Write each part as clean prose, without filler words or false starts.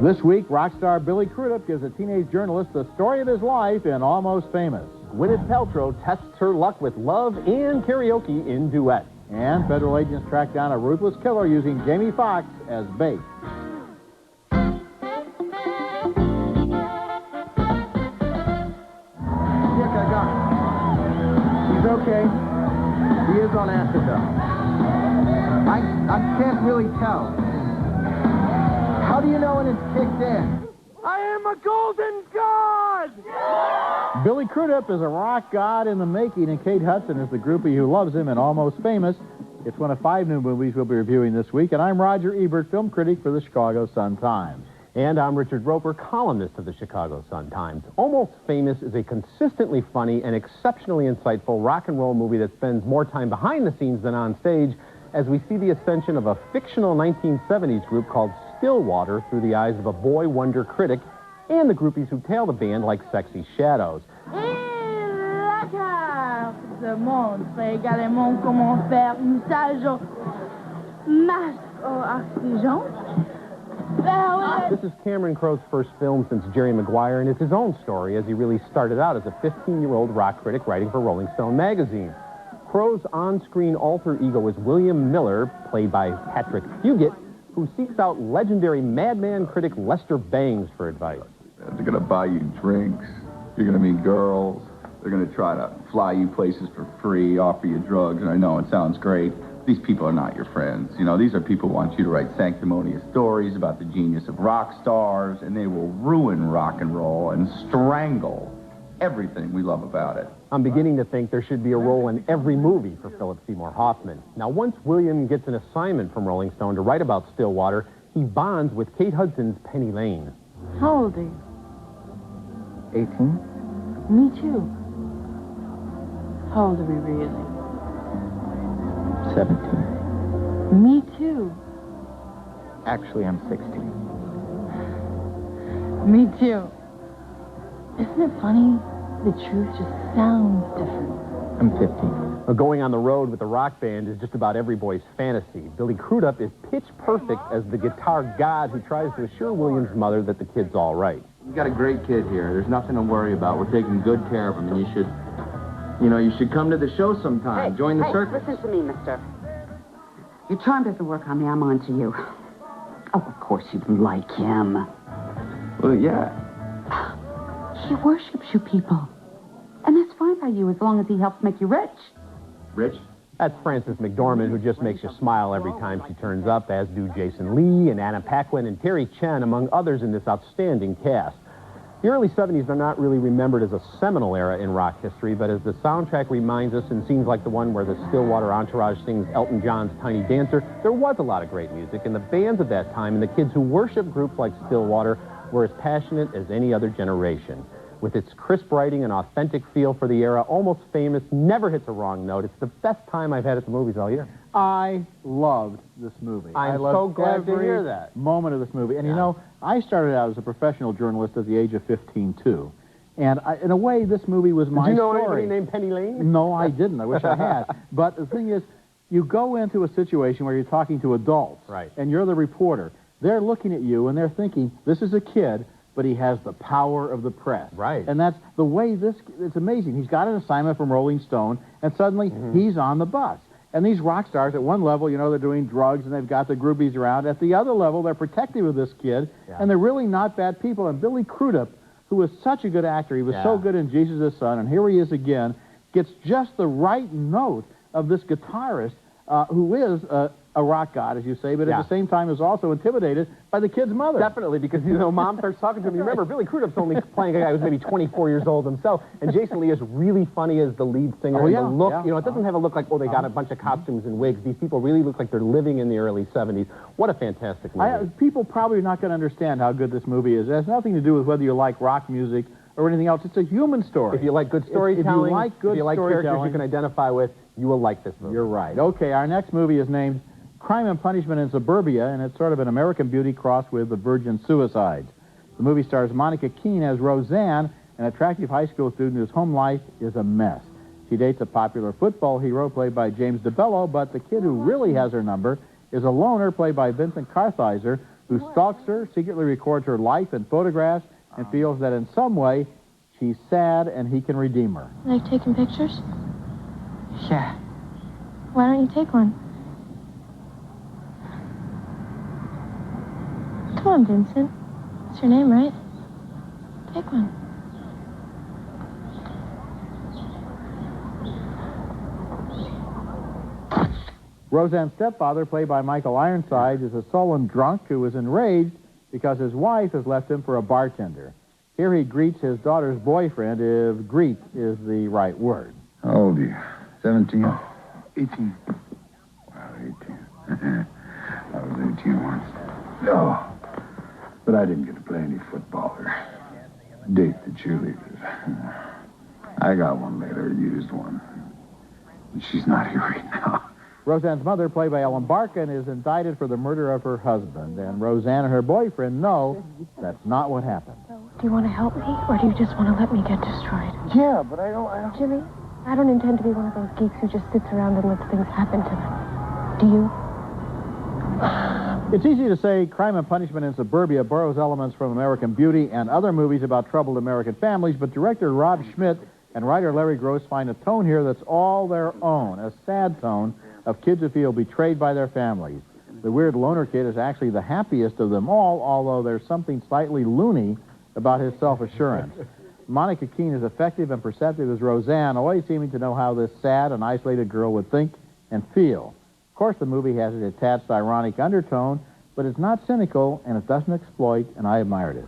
This week, rock star Billy Crudup gives a teenage journalist the story of his life in Almost Famous. Gwyneth Paltrow tests her luck with love and karaoke in Duets. And federal agents track down a ruthless killer using Jamie Foxx as bait. Dick, I got him. He's okay. He is on acid, though. I can't really tell. How do you know when it's kicked in? I am a golden god! Billy Crudup is a rock god in the making, and Kate Hudson is the groupie who loves him in Almost Famous. It's one of 5 new movies we'll be reviewing this week, and I'm Roger Ebert, film critic for the Chicago Sun-Times. And I'm Richard Roeper, columnist of the Chicago Sun-Times. Almost Famous is a consistently funny and exceptionally insightful rock and roll movie that spends more time behind the scenes than on stage, as we see the ascension of a fictional 1970s group called Stillwater through the eyes of a boy wonder critic and the groupies who tail the band like sexy shadows. Et la carte de montre également comment faire un usage masque au oxygène. This is Cameron Crowe's first film since Jerry Maguire, and it's his own story as he really started out as a 15-year-old rock critic writing for Rolling Stone magazine. Crowe's on-screen alter ego is William Miller, played by Patrick Fugit, who seeks out legendary madman critic Lester Bangs for advice. They're going to buy you drinks. You're going to meet girls. They're going to try to fly you places for free, offer you drugs. And I know it sounds great. These people are not your friends. You know, these are people who want you to write sanctimonious stories about the genius of rock stars, and they will ruin rock and roll and strangle everything we love about it. I'm beginning to think there should be a role in every movie for Philip Seymour Hoffman. Now, once William gets an assignment from Rolling Stone to write about Stillwater, he bonds with Kate Hudson's Penny Lane. How old are you? 18? Me too. How old are we really? 17. Me too. Actually, I'm 16. Me too. Isn't it funny? The truth just sounds different. I'm 15. Well, going on the road with a rock band is just about every boy's fantasy. Billy Crudup is pitch perfect as the guitar god who tries to assure William's mother that the kid's all right. You got a great kid here. There's nothing to worry about. We're taking good care of him, and you should come to the show sometime. Join the circus. Listen to me, mister. Your charm doesn't work on me. I'm on to you. Oh, of course you like him. Well, yeah. He worships you people. And that's fine by you as long as he helps make you rich. Rich? That's Frances McDormand, who just makes you smile every time she turns up, as do Jason Lee and Anna Paquin and Terry Chen, among others in this outstanding cast. The early 70s are not really remembered as a seminal era in rock history, but as the soundtrack reminds us in scenes like the one where the Stillwater entourage sings Elton John's Tiny Dancer, there was a lot of great music, and the bands of that time and the kids who worship groups like Stillwater were as passionate as any other generation. With its crisp writing and authentic feel for the era, Almost Famous never hits a wrong note. It's the best time I've had at the movies all year. I loved this movie. I'm I loved so glad to every hear that. moment of this movie. And, you know, I started out as a professional journalist at the age of 15, too. And in a way, this movie was my story. Did you know anybody named Penny Lane? No, I didn't. I wish I had. But the thing is, you go into a situation where you're talking to adults. Right. And you're the reporter. They're looking at you, and they're thinking, this is a kid, but he has the power of the press. Right. And that's the way it's amazing. He's got an assignment from Rolling Stone, and suddenly he's on the bus. And these rock stars, at one level, you know, they're doing drugs, and they've got the groupies around. At the other level, they're protective of this kid, and they're really not bad people. And Billy Crudup, who was such a good actor, he was so good in Jesus' Son, and here he is again, gets just the right note of this guitarist who is a rock god, as you say, but at the same time is also intimidated by the kid's mother. Definitely, because, you know, Mom starts talking to him. Remember, Billy Crudup's only playing a guy who's maybe 24 years old himself, and Jason Lee is really funny as the lead singer. And the look, you know, it doesn't have a look like, oh, they got a bunch of costumes and wigs. These people really look like they're living in the early 70s. What a fantastic movie. People probably are not going to understand how good this movie is. It has nothing to do with whether you like rock music or anything else. It's a human story. If you like good storytelling, if you like characters you can identify with, you will like this movie. You're right. Okay, our next movie is named Crime and Punishment in Suburbia, and it's sort of an American Beauty crossed with the Virgin Suicides. The movie stars Monica Keene as Roseanne, an attractive high school student whose home life is a mess. She dates a popular football hero played by James DeBello, but the kid who really has her number is a loner played by Vincent Kartheiser, who stalks her, secretly records her life in photographs, and feels that in some way she's sad and he can redeem her. Like taking pictures? Yeah. Why don't you take one? Come on, Vincent. That's your name, right? Take one. Roseanne's stepfather, played by Michael Ironside, is a sullen drunk who is enraged because his wife has left him for a bartender. Here he greets his daughter's boyfriend, if greet is the right word. How old are you? 17? 18. Wow, 18. I was 18 once. No. But I didn't get to play any football or date the cheerleaders. I got one later, a used one. She's not here right now. Roseanne's mother, played by Ellen Barkin, is indicted for the murder of her husband, and Roseanne and her boyfriend know that's not what happened. Do you want to help me, or do you just want to let me get destroyed? Yeah, but I don't... Jimmy, I don't intend to be one of those geeks who just sits around and lets things happen to them. Do you? It's easy to say Crime and Punishment in Suburbia borrows elements from American Beauty and other movies about troubled American families, but director Rob Schmidt and writer Larry Gross find a tone here that's all their own, a sad tone of kids who feel betrayed by their families. The weird loner kid is actually the happiest of them all, although there's something slightly loony about his self-assurance. Monica Keene is effective and perceptive as Roseanne, always seeming to know how this sad and isolated girl would think and feel. Of course, the movie has an attached ironic undertone, but it's not cynical, and it doesn't exploit, and I admired it.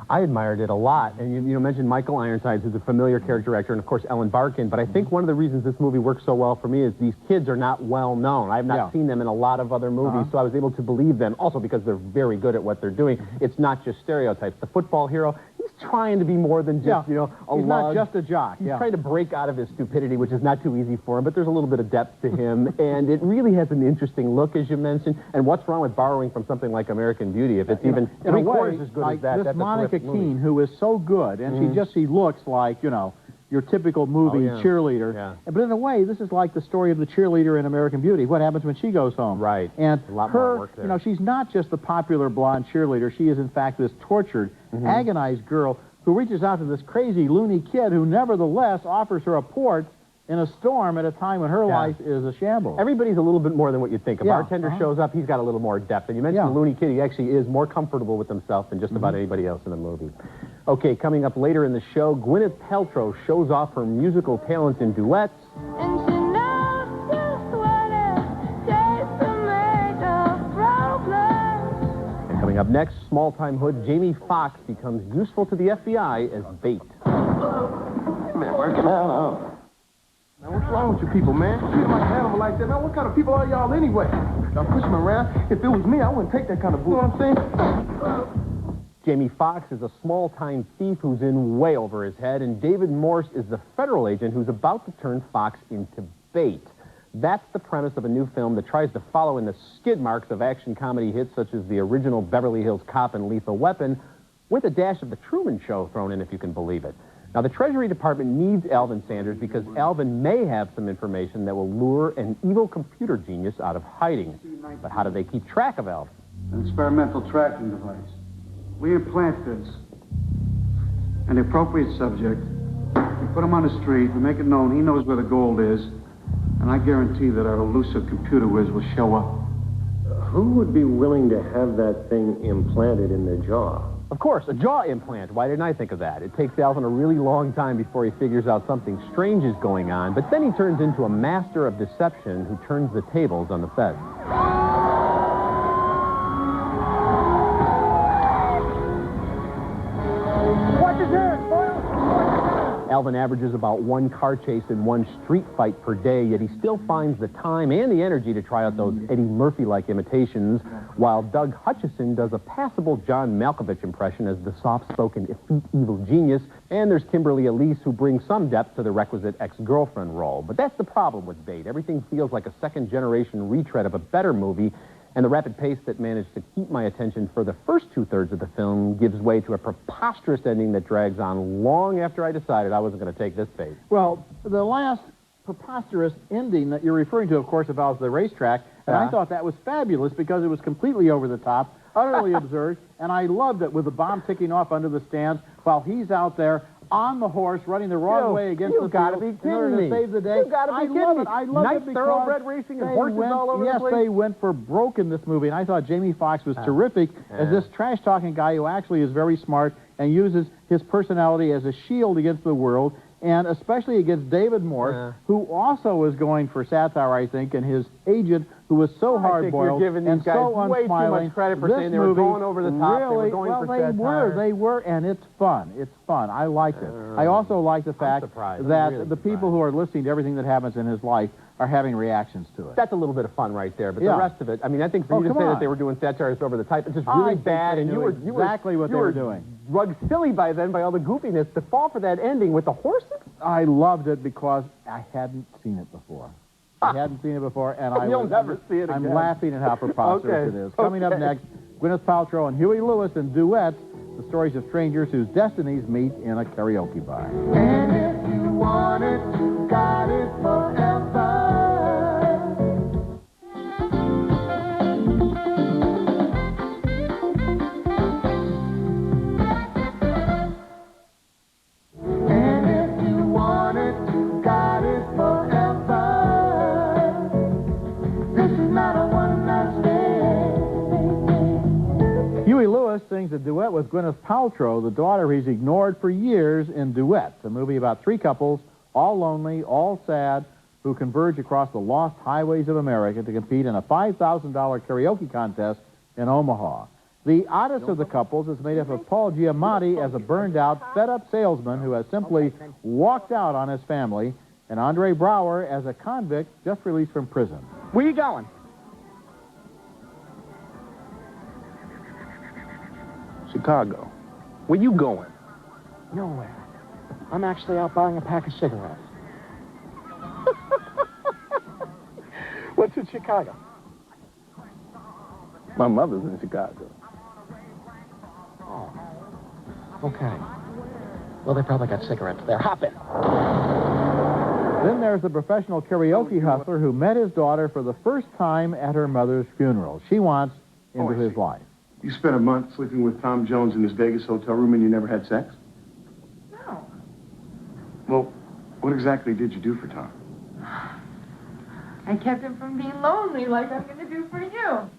I admired it a lot. And you mentioned Michael Ironside, who's a familiar character actor, and of course Ellen Barkin. But I think one of the reasons this movie works so well for me is these kids are not well known. I have not seen them in a lot of other movies, so I was able to believe them. Also because they're very good at what they're doing. It's not just stereotypes. The football hero, he's trying to be more than just, you know, a He's lug. not just a jock. He's trying to break out of his stupidity, which is not too easy for him, but there's a little bit of depth to him. And it really has an interesting look, as you mentioned. And what's wrong with borrowing from something like American Beauty? If it's even three-quarters as good as that, this that's Monica a terrific Keene, movie. who is so good, and she looks like, you know, your typical movie cheerleader. Yeah. But in a way, this is like the story of the cheerleader in American Beauty. What happens when she goes home? Right. And a lot more her, work there. you know, she's not just the popular blonde cheerleader. She is, in fact, this tortured, agonized girl who reaches out to this crazy, loony kid who nevertheless offers her a port in a storm at a time when her life is a shambles. Everybody's a little bit more than what you think. A bartender shows up, he's got a little more depth. And you mentioned the loony kid, he actually is more comfortable with himself than just about anybody else in the movie. Okay, coming up later in the show, Gwyneth Paltrow shows off her musical talents in Duets. And she knows just what it takes to make a problem. And coming up next, small-time hood Jamie Foxx becomes useful to the FBI as bait. Man, working out, Man, what's wrong with you people, man? Treat them like an animal like that, man. What kind of people are y'all anyway? Y'all push them around. If it was me, I wouldn't take that kind of bull. You know what I'm saying? Jamie Foxx is a small-time thief who's in way over his head, and David Morse is the federal agent who's about to turn Fox into bait. That's the premise of a new film that tries to follow in the skid marks of action comedy hits such as the original Beverly Hills Cop and Lethal Weapon, with a dash of The Truman Show thrown in, if you can believe it. Now, the Treasury Department needs Alvin Sanders because Alvin may have some information that will lure an evil computer genius out of hiding. But how do they keep track of Alvin? An experimental tracking device. We implant this. An appropriate subject. We put him on the street. We make it known he knows where the gold is. And I guarantee that our elusive computer whiz will show up. Who would be willing to have that thing implanted in their jaw? Of course, a jaw implant. Why didn't I think of that? It takes Alvin a really long time before he figures out something strange is going on, but then he turns into a master of deception who turns the tables on the Fed. Watch his hands, boys! Alvin averages about one car chase and one street fight per day, yet he still finds the time and the energy to try out those Eddie Murphy-like imitations, while Doug Hutchison does a passable John Malkovich impression as the soft-spoken, effete evil genius, and there's Kimberly Elise, who brings some depth to the requisite ex-girlfriend role. But that's the problem with Bait. Everything feels like a second-generation retread of a better movie, and the rapid pace that managed to keep my attention for the first two-thirds of the film gives way to a preposterous ending that drags on long after I decided I wasn't going to take this bait. Well, the last preposterous ending that you're referring to, of course, involves the racetrack, and I thought that was fabulous because it was completely over the top. utterly absurd, and I loved it with the bomb ticking off under the stands while he's out there on the horse running the wrong way against the field in order to save the day. You gotta be kidding me. I love nice it because thoroughbred racing and horses all over the place. Yes, they went for broke in this movie, and I thought Jamie Foxx was terrific as this trash-talking guy who actually is very smart and uses his personality as a shield against the world, and especially against David Morse, who also was going for satire, I think, and his agent, who was so hard-boiled and so unsmiling. Way too much credit for saying they were going over the top. Really, they were going for satire. They were, and it's fun. It's fun. I liked it. I also like the fact that the people who are listening to everything that happens in his life are having reactions to it. That's a little bit of fun right there, but the rest of it, I mean, I think for you to say that they were doing satire is over the top, it's just really bad, and you were exactly what they were doing. Drugged silly by then by all the goofiness to fall for that ending with the horses. I loved it because I hadn't seen it before. I hadn't seen it before, and You'll never see it again. I'm laughing at how preposterous it is. Coming up next, Gwyneth Paltrow and Huey Lewis in Duets, the stories of strangers whose destinies meet in a karaoke bar. And if you want it, you got it forever. And if you want it, you got it forever. This is not a one-night stand. Huey Lewis sings a duet with Gwyneth Paltrow, the daughter he's ignored for years in Duets, a movie about three couples, all lonely, all sad, who converge across the lost highways of America to compete in a $5,000 karaoke contest in Omaha. The oddest of the couples is made up of Paul Giamatti as a burned-out, fed-up salesman who has simply walked out on his family, and Andre Braugher as a convict just released from prison. Where you going? Chicago. Where you going? Nowhere. I'm actually out buying a pack of cigarettes. What's in Chicago? My mother's in Chicago. Oh. Okay. Well, they probably got cigarettes there. Hop in. Then there's the professional karaoke hustler who met his daughter for the first time at her mother's funeral. She wants into his life. You spent a month sleeping with Tom Jones in his Vegas hotel room and you never had sex? No. Well, what exactly did you do for Tom? I kept him from being lonely like I'm going to do for you.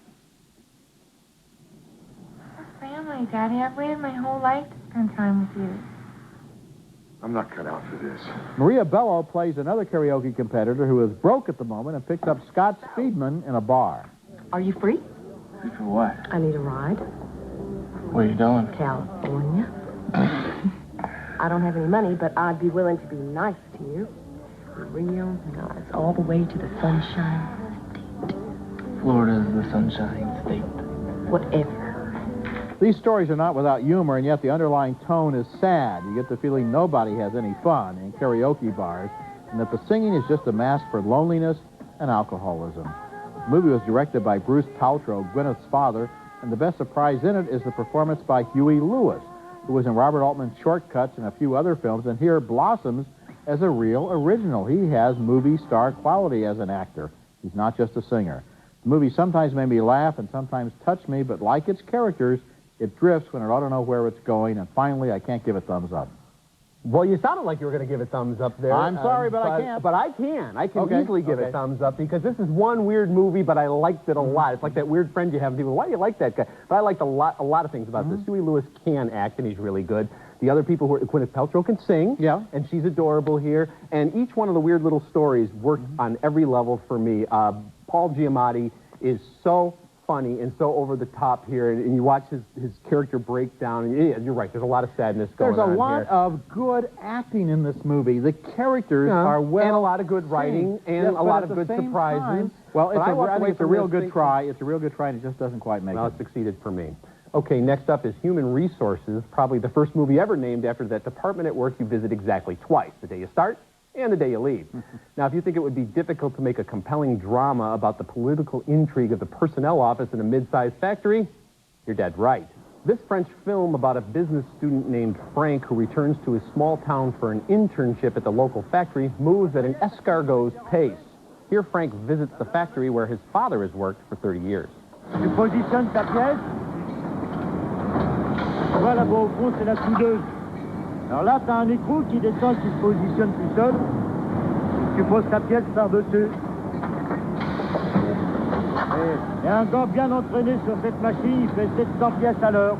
We're family, Daddy. I've waited my whole life to spend time with you. I'm not cut out for this. Maria Bello plays another karaoke competitor who is broke at the moment and picks up Scott Speedman in a bar. Are you free? Free for what? I need a ride. Where you going? California. I don't have any money, but I'd be willing to be nice to you. Rio, nice, all the way to the Sunshine State. Florida's the Sunshine State. Whatever. These stories are not without humor, and yet the underlying tone is sad. You get the feeling nobody has any fun in karaoke bars, and that the singing is just a mask for loneliness and alcoholism. The movie was directed by Bruce Paltrow, Gwyneth's father, and the best surprise in it is the performance by Huey Lewis, who was in Robert Altman's Shortcuts and a few other films, and here blossoms as a real original. He has movie star quality as an actor. He's not just a singer. The movie sometimes made me laugh and sometimes touch me, but like its characters, it drifts when it ought to know where it's going, and finally, I can't give it thumbs up. Well, you sounded like you were going to give it thumbs up there. I'm sorry, but I can't. But I can. I can easily give it thumbs up because this is one weird movie, but I liked it a lot. It's like that weird friend you have. People, why do you like that guy? But I liked a lot of things about this. Huey Lewis can act, and he's really good. The other people, Gwyneth Paltrow can sing, and she's adorable here. And each one of the weird little stories worked on every level for me. Paul Giamatti is so funny and so over the top here, and you watch his character break down, and yeah, you're right, there's a lot of sadness going on There's a here. lot of good acting in this movie. The characters are well and a lot of good writing, and a lot of good surprises. Well, I think it's a real good try. It's a real good try, and it just doesn't quite make it. Well, it succeeded for me. Okay, next up is Human Resources, probably the first movie ever named after that department at work you visit exactly twice, the day you start and the day you leave. Now, if you think it would be difficult to make a compelling drama about the political intrigue of the personnel office in a mid-sized factory, you're dead right. This French film about a business student named Frank who returns to his small town for an internship at the local factory moves at an escargot's pace. Here, Frank visits the factory where his father has worked for 30 years. Tu positionnes ta pièce, vois là-bas au fond, c'est la soudeuse. Alors là, t'as un écrou qui descend, qui se positionne tout seul. Tu poses ta pièce par-dessus. Et un gars bien entraîné sur cette machine, il fait 700 pièces à l'heure.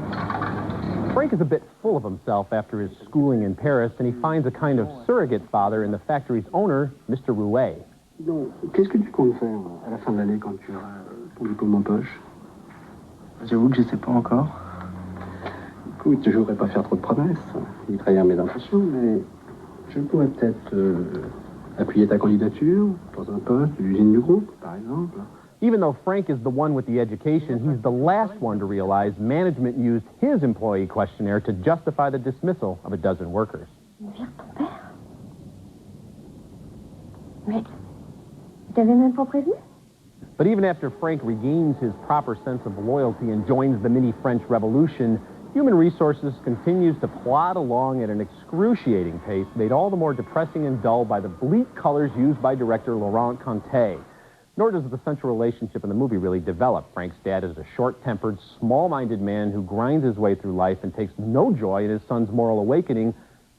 Frank is a bit full of himself after his schooling in Paris, and he finds a kind of surrogate father in the factory's owner, Mr. Rouet. Donc, qu'est-ce que tu comptes faire à la fin de l'année quand tu auras ton diplôme en poche? J'avoue que je sais pas encore. Écoute, je voudrais pas faire trop de promesses, ni trahir mes intentions, mais je pourrais peut-être appuyer ta candidature dans un poste de l'usine du groupe, par exemple. Even though Frank is the one with the education, he's the last one to realize management used his employee questionnaire to justify the dismissal of a dozen workers. Vers ton père. Mais tu t'avais même pas prévu? But even after Frank regains his proper sense of loyalty and joins the mini-French Revolution, Human Resources continues to plod along at an excruciating pace, made all the more depressing and dull by the bleak colors used by director Laurent Conté. Nor does the central relationship in the movie really develop. Frank's dad is a short-tempered, small-minded man who grinds his way through life and takes no joy in his son's moral awakening,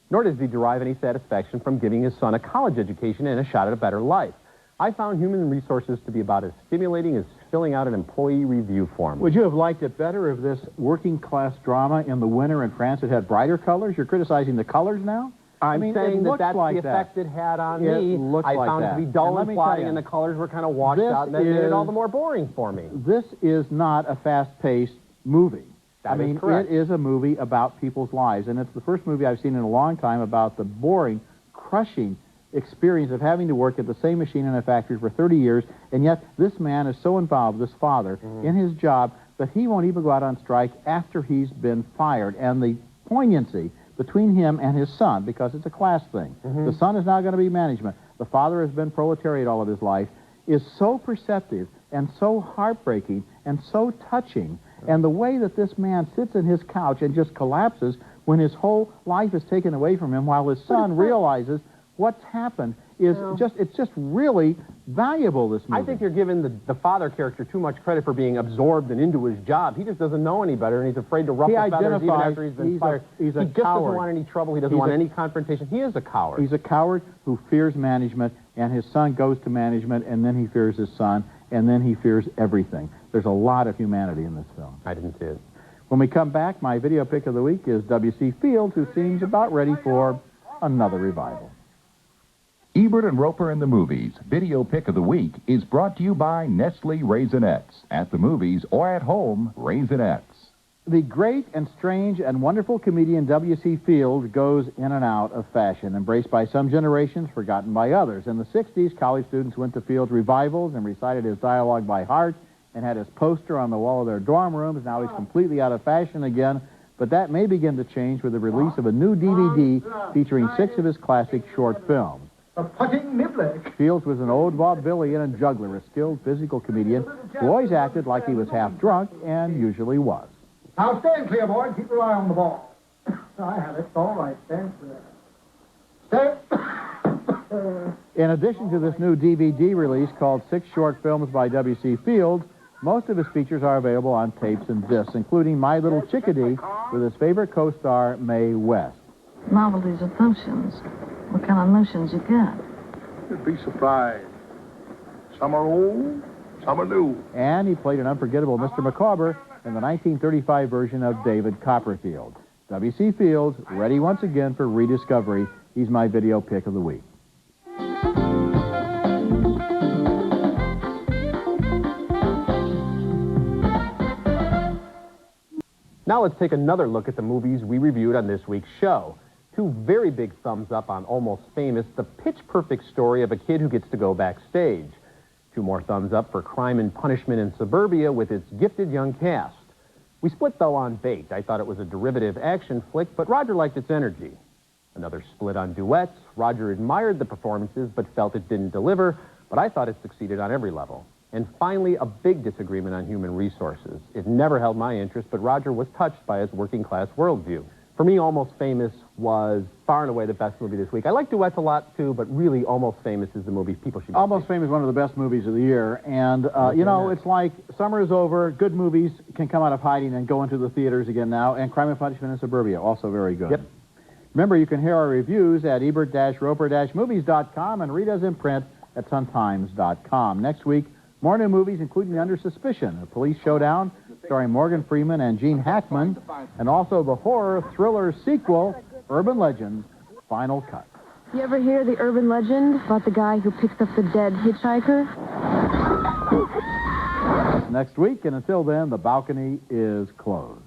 nor does he derive any satisfaction from giving his son a college education and a shot at a better life. I found Human Resources to be about as stimulating as filling out an employee review form. Would you have liked it better if this working-class drama in the winter in France had had brighter colors? You're criticizing the colors now? I'm saying that that's like the effect it had on it me. Looks I like found that. it to be dull and let me plotting, tell you, and the colors were kind of washed out, and that made it all the more boring for me. This is not a fast-paced movie. That is I mean, correct. it is a movie about people's lives, and it's the first movie I've seen in a long time about the boring, crushing experience of having to work at the same machine in a factory for 30 years, and yet this man is so involved, this father, in his job that he won't even go out on strike after he's been fired. And the poignancy between him and his son, because it's a class thing. The son is now going to be management. The father has been proletariat all of his life, is so perceptive and so heartbreaking and so touching. And the way that this man sits in his couch and just collapses when his whole life is taken away from him while his son realizes what's happened is it's just really valuable, this movie. I think you're giving the father character too much credit for being absorbed and into his job. He just doesn't know any better, and he's afraid to ruffle feathers even after he's been fired. He's a he just coward. doesn't want any trouble. He doesn't want any confrontation. He is a coward. He's a coward who fears management, and his son goes to management, and then he fears his son, and then he fears everything. There's a lot of humanity in this film. I didn't see it. When we come back, my video pick of the week is W.C. Fields, who seems about ready for another revival. Ebert and Roeper in the Movies, Video Pick of the Week, is brought to you by Nestle Raisinets. At the movies or at home, Raisinets. The great and strange and wonderful comedian W.C. Fields goes in and out of fashion, embraced by some generations, forgotten by others. In the 60s, college students went to Fields' revivals and recited his dialogue by heart and had his poster on the wall of their dorm rooms. Now he's completely out of fashion again, but that may begin to change with the release of a new DVD featuring 6 of his classic short films. A putting nibbler. Fields was an old vaudevillian and juggler, a skilled physical comedian who always acted like he was half drunk and usually was. Now stand clear, boy. Keep your eye on the ball. I have it. All right. Stand clear. Stand. In addition to this new DVD release called 6 Short Films by W.C. Fields, most of his features are available on tapes and discs, including My Little Chickadee with his favorite co-star, Mae West. Novelties of notions. What kind of notions you got? You'd be surprised. Some are old, some are new. And he played an unforgettable Mr. Micawber in the 1935 version of David Copperfield. W.C. Fields, ready once again for rediscovery. He's my video pick of the week. Now let's take another look at the movies we reviewed on this week's show. 2 very big thumbs up on Almost Famous, the pitch-perfect story of a kid who gets to go backstage. 2 more thumbs up for Crime and Punishment in Suburbia with its gifted young cast. We split, though, on Bait. I thought it was a derivative action flick, but Roger liked its energy. Another split on Duets. Roger admired the performances, but felt it didn't deliver, but I thought it succeeded on every level. And finally, a big disagreement on Human Resources. It never held my interest, but Roger was touched by his working-class worldview. For me, Almost Famous was far and away the best movie this week. I like Duets a lot, too, but really Almost Famous is the movie people should Almost Famous is one of the best movies of the year. And, you know, it's like summer is over. Good movies can come out of hiding and go into the theaters again now. And Crime and Punishment in Suburbia, also very good. Yep. Remember, you can hear our reviews at Ebert-Roeper-movies.com and read us in print at suntimes.com. Next week, more new movies, including Under Suspicion, a police showdown starring Morgan Freeman and Gene Hackman, and also the horror thriller sequel, Urban Legend, Final Cut. You ever hear the urban legend about the guy who picks up the dead hitchhiker? Next week, and until then, the balcony is closed.